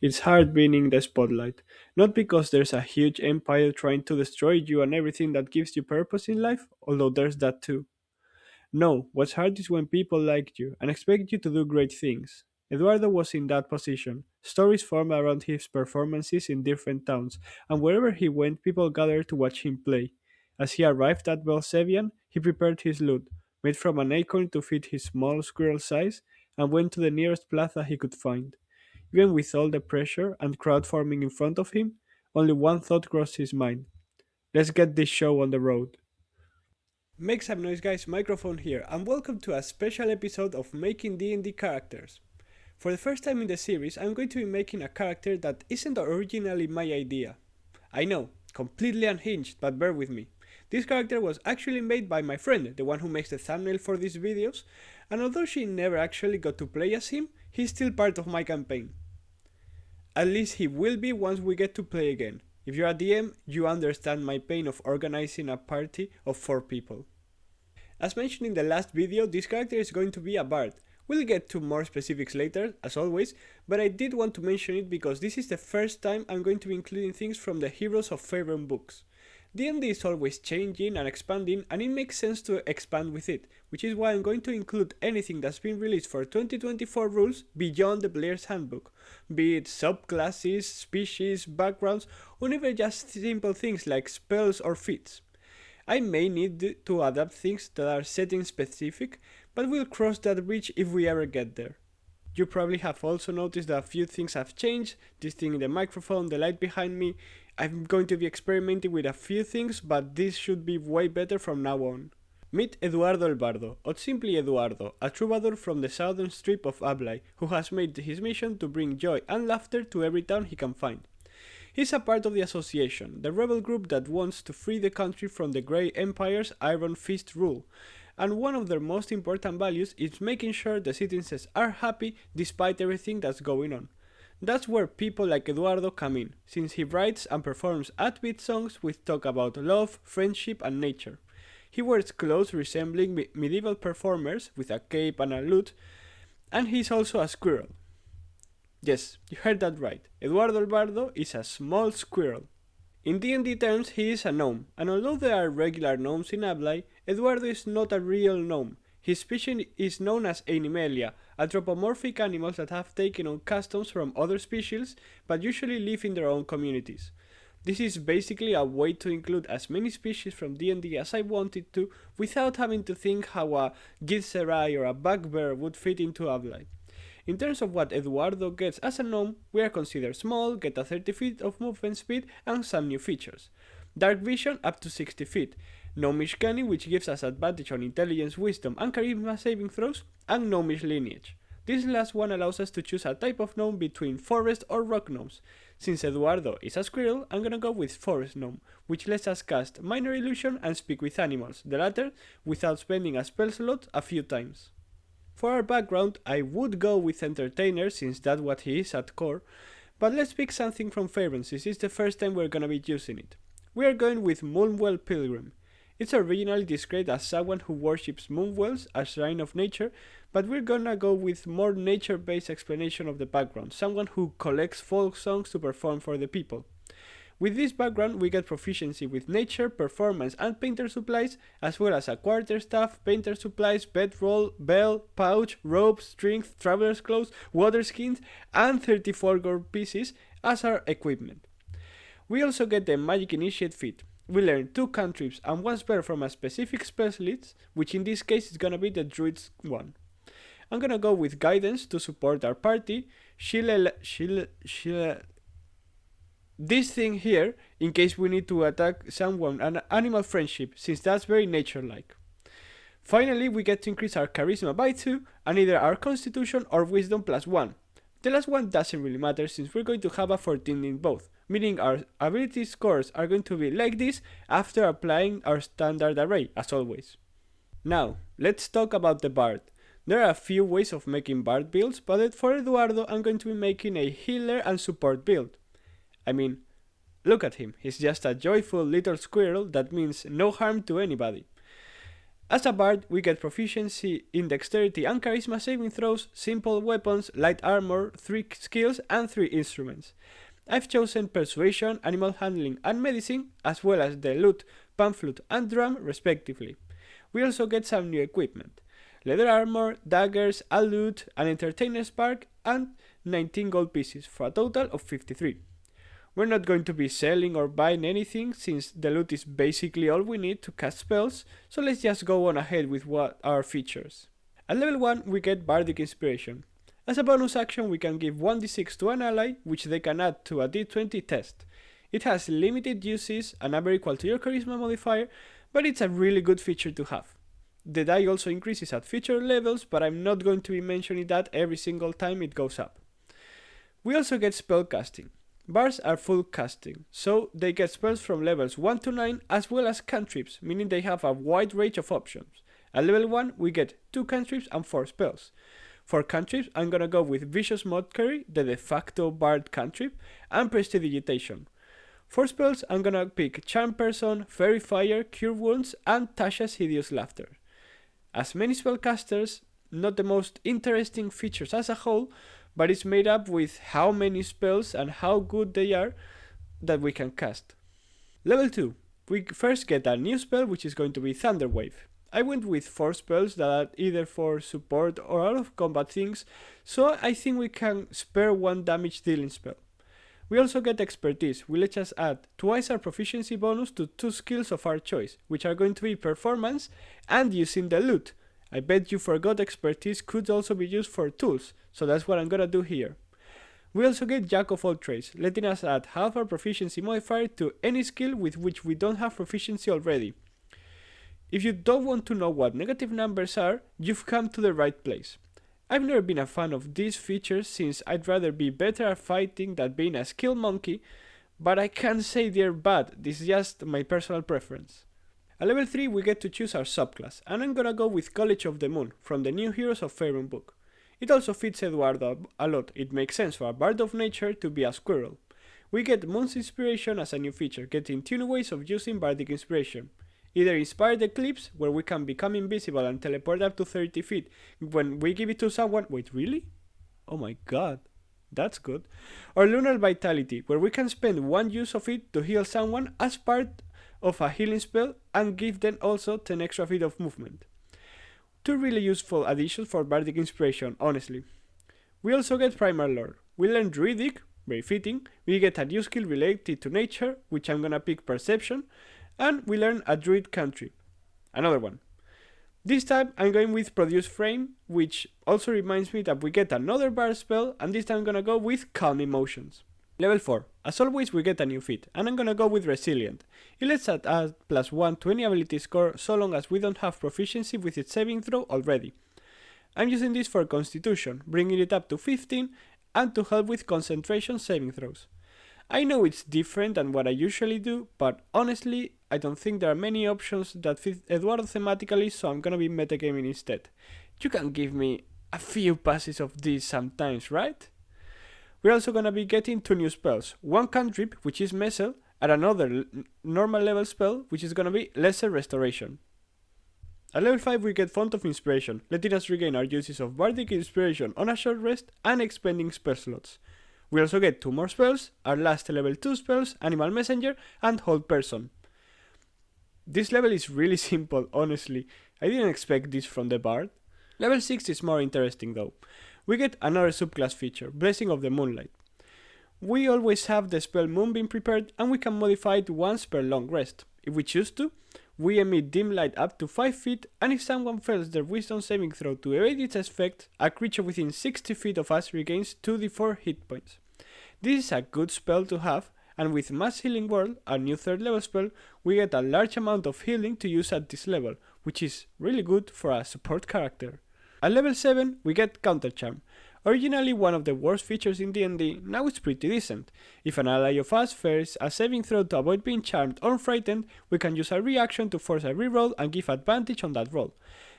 It's hard being in the spotlight. Not because there's a huge empire trying to destroy you and everything that gives you purpose in life, although there's that too. No, what's hard is when people like you and expect you to do great things. Eduardo was in that position. Stories formed around his performances in different towns, and wherever he went, people gathered to watch him play. As he arrived at Belsevian, he prepared his lute, made from an acorn to fit his small squirrel size, and went to the nearest plaza he could find. Even with all the pressure and crowd forming in front of him, only one thought crossed his mind. Let's get this show on the road. Make some noise guys, Microphone here, and welcome to a special episode of Making D&D Characters. For the first time in the series, I'm going to be making a character that isn't originally my idea. I know, completely unhinged, but bear with me. This character was actually made by my friend, the one who makes the thumbnail for these videos, and although she never actually got to play as him, he's still part of my campaign. At least he will be once we get to play again. If you're a DM, you understand my pain of organizing a party of 4 people. As mentioned in the last video, this character is going to be a bard. We'll get to more specifics later, as always, but I did want to mention it because this is the first time I'm going to be including things from the Heroes of Faerun books. D&D is always changing and expanding, and it makes sense to expand with it, which is why I'm going to include anything that's been released for 2024 rules beyond the player's handbook, be it subclasses, species, backgrounds, or even just simple things like spells or feats. I may need to adapt things that are setting specific, but we'll cross that bridge if we ever get there. You probably have also noticed that a few things have changed, this thing in the microphone, the light behind me. I'm going to be experimenting with a few things, but this should be way better from now on. Meet Eduardo el Bardo, or simply Eduardo, a troubadour from the southern strip of Ablai, who has made his mission to bring joy and laughter to every town he can find. He's a part of the Association, the rebel group that wants to free the country from the Grey Empire's Iron Fist rule, and one of their most important values is making sure the citizens are happy despite everything that's going on. That's where people like Eduardo come in, since he writes and performs upbeat songs which talk about love, friendship and nature. He wears clothes resembling medieval performers with a cape and a lute, and he's also a squirrel. Yes, you heard that right. Eduardo el Bardo is a small squirrel. In D&D terms, he is a gnome, and although there are regular gnomes in Ablai, Eduardo is not a real gnome. His species is known as Animalia, anthropomorphic animals that have taken on customs from other species, but usually live in their own communities. This is basically a way to include as many species from D&D as I wanted to, without having to think how a Githzerai or a bugbear would fit into Ablai. In terms of what Eduardo gets as a gnome, we are considered small, get a 30 feet of movement speed, and some new features. Dark vision up to 60 feet, gnomish cunning which gives us advantage on intelligence, wisdom, and charisma saving throws, and gnomish lineage. This last one allows us to choose a type of gnome between forest or rock gnomes. Since Eduardo is a squirrel, I'm gonna go with forest gnome, which lets us cast minor illusion and speak with animals, the latter without spending a spell slot a few times. For our background, I would go with entertainer since that's what he is at core, but let's pick something from Faerun since it's the first time we're gonna be using it. We are going with Moonwell Pilgrim. It's originally described as someone who worships moonwells, a shrine of nature, but we're gonna go with more nature-based explanation of the background, someone who collects folk songs to perform for the people. With this background, we get proficiency with nature, performance, and painter supplies, as well as a quarterstaff, painter supplies, bedroll, bell, pouch, rope, strings, traveler's clothes, water skins, and 34 gold pieces as our equipment. We also get the Magic Initiate feat. We learn 2 cantrips and 1 spell from a specific specialist, which in this case is gonna be the Druid's one. I'm gonna go with Guidance to support our party, this thing here, in case we need to attack someone, and animal friendship, since that's very nature-like. Finally, we get to increase our charisma by 2, and either our constitution or wisdom plus 1. The last one doesn't really matter since we're going to have a 14 in both, meaning our ability scores are going to be like this after applying our standard array, as always. Now, let's talk about the bard. There are a few ways of making bard builds, but for Eduardo I'm going to be making a healer and support build. I mean, look at him, he's just a joyful little squirrel that means no harm to anybody. As a bard, we get proficiency in dexterity and charisma saving throws, simple weapons, light armor, 3 skills, and 3 instruments. I've chosen persuasion, animal handling, and medicine, as well as the lute, pan flute, and drum, respectively. We also get some new equipment: leather armor, daggers, a lute, an entertainer's spark, and 19 gold pieces, for a total of 53. We're not going to be selling or buying anything, since the loot is basically all we need to cast spells, so let's just go on ahead with what our features. At level 1 we get Bardic Inspiration. As a bonus action we can give 1d6 to an ally, which they can add to a d20 test. It has limited uses, a number equal to your charisma modifier, but it's a really good feature to have. The die also increases at future levels, but I'm not going to be mentioning that every single time it goes up. We also get spellcasting. Bards are full casting, so they get spells from levels 1 to 9 as well as cantrips, meaning they have a wide range of options. At level 1 we get 2 cantrips and 4 spells. For cantrips I'm gonna go with Vicious Mockery, the de facto bard cantrip, and Prestidigitation. For spells I'm gonna pick Charm Person, Fairy Fire, Cure Wounds, and Tasha's Hideous Laughter. As many spellcasters, not the most interesting features as a whole, but it's made up with how many spells and how good they are that we can cast. Level 2. We first get a new spell, which is going to be Thunder Wave. I went with 4 spells that are either for support or out of combat things, so I think we can spare 1 damage dealing spell. We also get Expertise, which lets us add twice our proficiency bonus to 2 skills of our choice, which are going to be Performance and Using the Loot. I bet you forgot Expertise could also be used for tools, so that's what I'm gonna do here. We also get Jack of all trades, letting us add half our proficiency modifier to any skill with which we don't have proficiency already. If you don't want to know what negative numbers are, you've come to the right place. I've never been a fan of these features, since I'd rather be better at fighting than being a skill monkey, but I can't say they're bad, this is just my personal preference. At level 3 we get to choose our subclass, and I'm gonna go with College of the Moon from the New Heroes of Faerun book. It also fits Eduardo a lot, it makes sense for a Bard of Nature to be a squirrel. We get Moon's Inspiration as a new feature, getting 2 ways of using Bardic Inspiration. Either Inspired Eclipse, where we can become invisible and teleport up to 30 feet when we give it to someone. Wait, really? Oh my god, that's good. Or Lunar Vitality, where we can spend 1 use of it to heal someone as part of a healing spell and give them also 10 extra feet of movement. 2 really useful additions for Bardic Inspiration, honestly. We also get Primal Lore. We learn Druidic, very fitting. We get a new skill related to nature, which I'm gonna pick Perception. And we learn a Druid cantrip. Another one. This time I'm going with Produce Frame, which also reminds me that we get another Bard spell, and this time I'm gonna go with Calm Emotions. Level 4. As always we get a new feat, and I'm gonna go with Resilient. It lets us add +1 to any ability score so long as we don't have proficiency with its saving throw already. I'm using this for Constitution, bringing it up to 15, and to help with concentration saving throws. I know it's different than what I usually do, but honestly, I don't think there are many options that fit Eduardo thematically, so I'm gonna be metagaming instead. You can give me a few passes of this sometimes, right? We're also gonna be getting 2 new spells. 1 cantrip, which is Messel, and another normal level spell, which is gonna be Lesser Restoration. At level 5 we get Font of Inspiration, letting us regain our uses of Bardic Inspiration on a short rest and expending spell slots. We also get 2 more spells, our last level 2 spells, Animal Messenger and Hold Person. This level is really simple, honestly. I didn't expect this from the Bard. Level 6 is more interesting though. We get another subclass feature, Blessing of the Moonlight. We always have the spell Moonbeam prepared, and we can modify it once per long rest. If we choose to, we emit dim light up to 5 feet, and if someone fails their wisdom saving throw to evade its effect, a creature within 60 feet of us regains 2d4 hit points. This is a good spell to have, and with Mass Healing Word, our new 3rd level spell, we get a large amount of healing to use at this level, which is really good for a support character. At level 7, we get Counter Charm. Originally one of the worst features in DnD, now it's pretty decent. If an ally of us fails a saving throw to avoid being charmed or frightened, we can use a reaction to force a reroll and give advantage on that roll.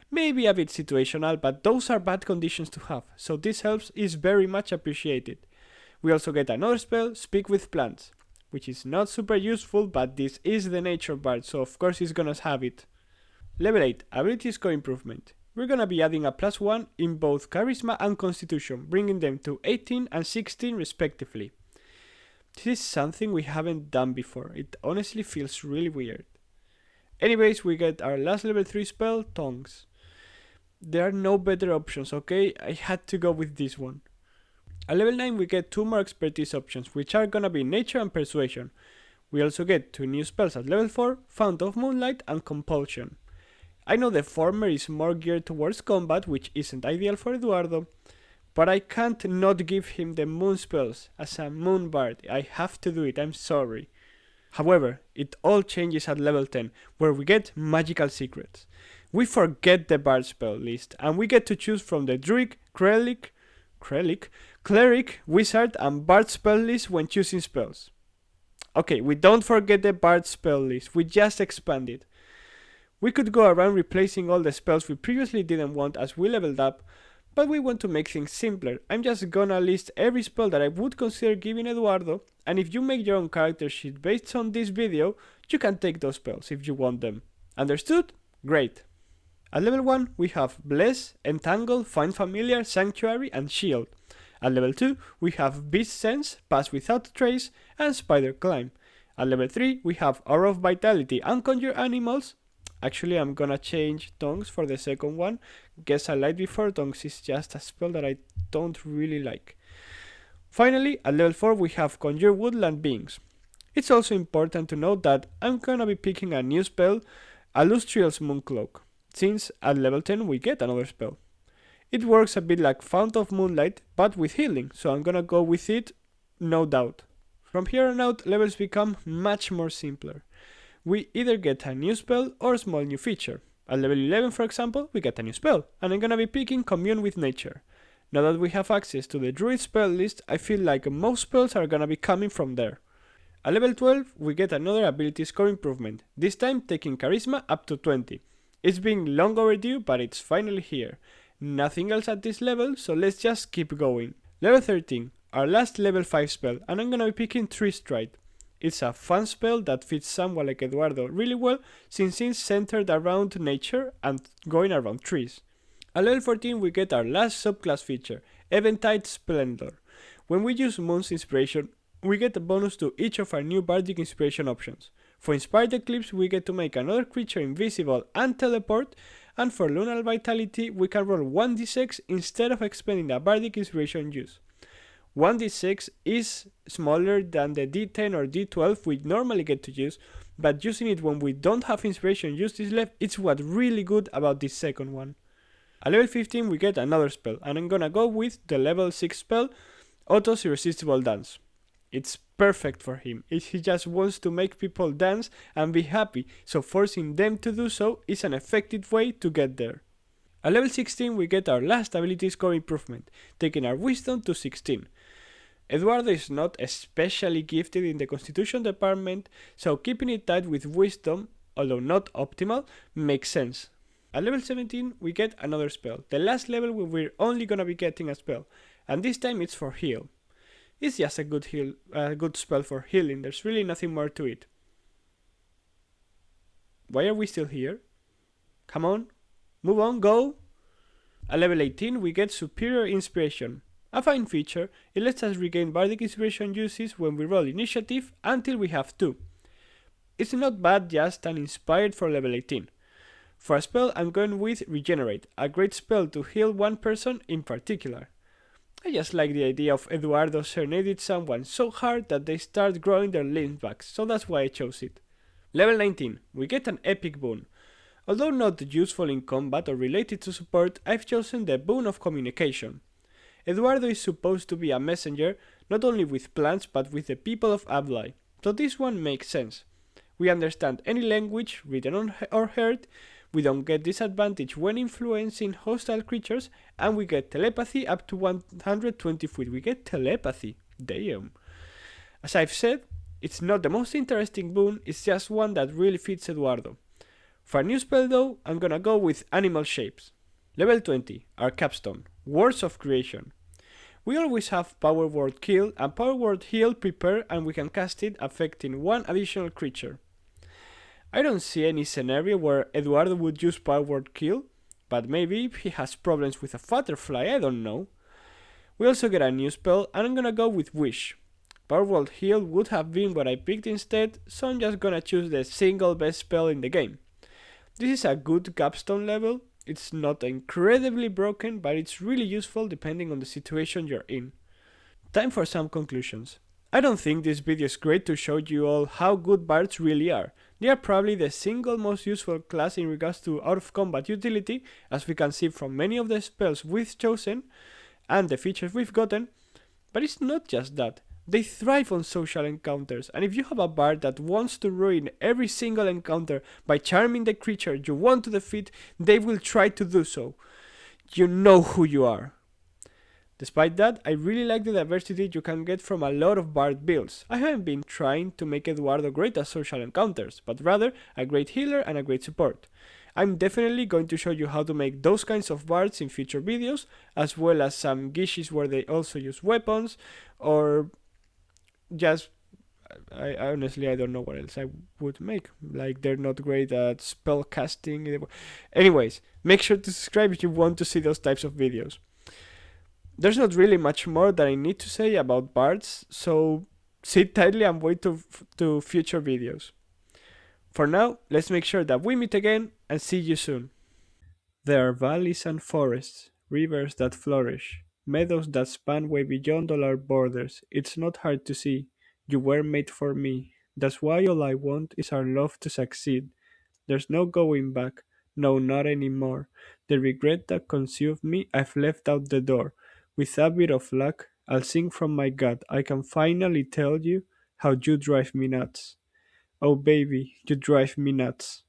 Maybe a bit situational, but those are bad conditions to have, so this help is very much appreciated. We also get another spell, Speak with Plants, which is not super useful, but this is the nature bard, so of course he's gonna have it. Level 8, Ability Score Improvement. We're gonna be adding a +1 in both Charisma and Constitution, bringing them to 18 and 16 respectively. This is something we haven't done before. It honestly feels really weird. Anyways, we get our last level 3 spell, Tongues. There are no better options, okay? I had to go with this one. At level 9 we get 2 more expertise options, which are gonna be Nature and Persuasion. We also get 2 new spells at level 4, Fount of Moonlight and Compulsion. I know the former is more geared towards combat, which isn't ideal for Eduardo, but I can't not give him the moon spells. As a moon bard, I have to do it, I'm sorry. However, it all changes at level 10, where we get Magical Secrets. We forget the bard spell list, and we get to choose from the Druid, Cleric, Wizard, and Bard spell list when choosing spells. Okay, we don't forget the Bard spell list, we just expand it. We could go around replacing all the spells we previously didn't want as we leveled up, but we want to make things simpler. I'm just gonna list every spell that I would consider giving Eduardo, and if you make your own character sheet based on this video, you can take those spells if you want them. Understood? Great. At level 1, we have Bless, Entangle, Find Familiar, Sanctuary, and Shield. At level 2, we have Beast Sense, Pass Without Trace, and Spider Climb. At level 3, we have Aura of Vitality and Conjure Animals. Actually, I'm gonna change Tongues for the second one. Guess I lied before, Tongues is just a spell that I don't really like. Finally, at level 4 we have Conjure Woodland Beings. It's also important to note that I'm gonna be picking a new spell, Illustrious Mooncloak, since at level 10 we get another spell. It works a bit like Fount of Moonlight, but with healing, so I'm gonna go with it, no doubt. From here on out, levels become much more simpler. We either get a new spell or a small new feature. At level 11, for example, we get a new spell, and I'm gonna be picking Commune with Nature. Now that we have access to the Druid spell list, I feel like most spells are gonna be coming from there. At level 12, we get another ability score improvement, this time taking Charisma up to 20. It's been long overdue, but it's finally here. Nothing else at this level, so let's just keep going. Level 13, our last level 5 spell, and I'm gonna be picking Tree Stride. It's a fun spell that fits someone like Eduardo really well, since it's centered around nature and going around trees. At level 14 we get our last subclass feature, Eventide Splendor. When we use Moon's Inspiration, we get a bonus to each of our new Bardic Inspiration options. For Inspired Eclipse we get to make another creature invisible and teleport, and for Lunar Vitality we can roll 1d6 instead of expending a Bardic Inspiration use. 1d6 is smaller than the d10 or d12 we normally get to use, but using it when we don't have inspiration used is left, it's what really good about this second one. At level 15 we get another spell, and I'm gonna go with the level 6 spell, Otto's Irresistible Dance. It's perfect for him, he just wants to make people dance and be happy, so forcing them to do so is an effective way to get there. At level 16 we get our last ability score improvement, taking our wisdom to 16. Eduardo is not especially gifted in the Constitution department, so keeping it tight with wisdom, although not optimal, makes sense. At level 17 we get another spell, the last level where we're only gonna be getting a spell, and this time it's for heal. It's just a good spell for healing, there's really nothing more to it. Why are we still here? Come on, move on, go! At level 18 we get Superior Inspiration. A fine feature, it lets us regain Bardic Inspiration uses when we roll initiative until we have 2. It's not bad, just an inspired for level 18. For a spell I'm going with Regenerate, a great spell to heal one person in particular. I just like the idea of Eduardo serenading someone so hard that they start growing their limbs back, so that's why I chose it. Level 19, we get an epic boon. Although not useful in combat or related to support, I've chosen the Boon of Communication. Eduardo is supposed to be a messenger, not only with plants but with the people of Ably, so this one makes sense. We understand any language, written or heard, we don't get disadvantage when influencing hostile creatures, and we get telepathy up to 120 feet. We get telepathy, damn. As I've said, it's not the most interesting boon, it's just one that really fits Eduardo. For a new spell though, I'm gonna go with Animal Shapes. Level 20, our capstone, Words of Creation. We always have Power Word Kill and Power Word Heal prepare, and we can cast it affecting one additional creature. I don't see any scenario where Eduardo would use Power Word Kill, but maybe he has problems with a butterfly, I don't know. We also get a new spell, and I'm gonna go with Wish. Power Word Heal would have been what I picked instead, so I'm just gonna choose the single best spell in the game. This is a good capstone level. It's not incredibly broken, but it's really useful depending on the situation you're in. Time for some conclusions. I don't think this video is great to show you all how good bards really are. They are probably the single most useful class in regards to out of combat utility, as we can see from many of the spells we've chosen and the features we've gotten, but it's not just that. They thrive on social encounters, and if you have a bard that wants to ruin every single encounter by charming the creature you want to defeat, they will try to do so. You know who you are. Despite that, I really like the diversity you can get from a lot of bard builds. I haven't been trying to make Eduardo great at social encounters, but rather a great healer and a great support. I'm definitely going to show you how to make those kinds of bards in future videos, as well as some gishes where they also use weapons, or just I honestly I don't know what else I would make. Like they're not great at spell casting. Anyways, make sure to subscribe if you want to see those types of videos. There's not really much more that I need to say about bards, so sit tightly and wait to future videos. For now, let's make sure that we meet again and see you soon. There are valleys and forests, rivers that flourish, meadows that span way beyond all our borders. It's not hard to see. You were made for me. That's why all I want is our love to succeed. There's no going back. No, not anymore. The regret that consumed me, I've left out the door. With a bit of luck, I'll sing from my gut. I can finally tell you how you drive me nuts. Oh baby, you drive me nuts.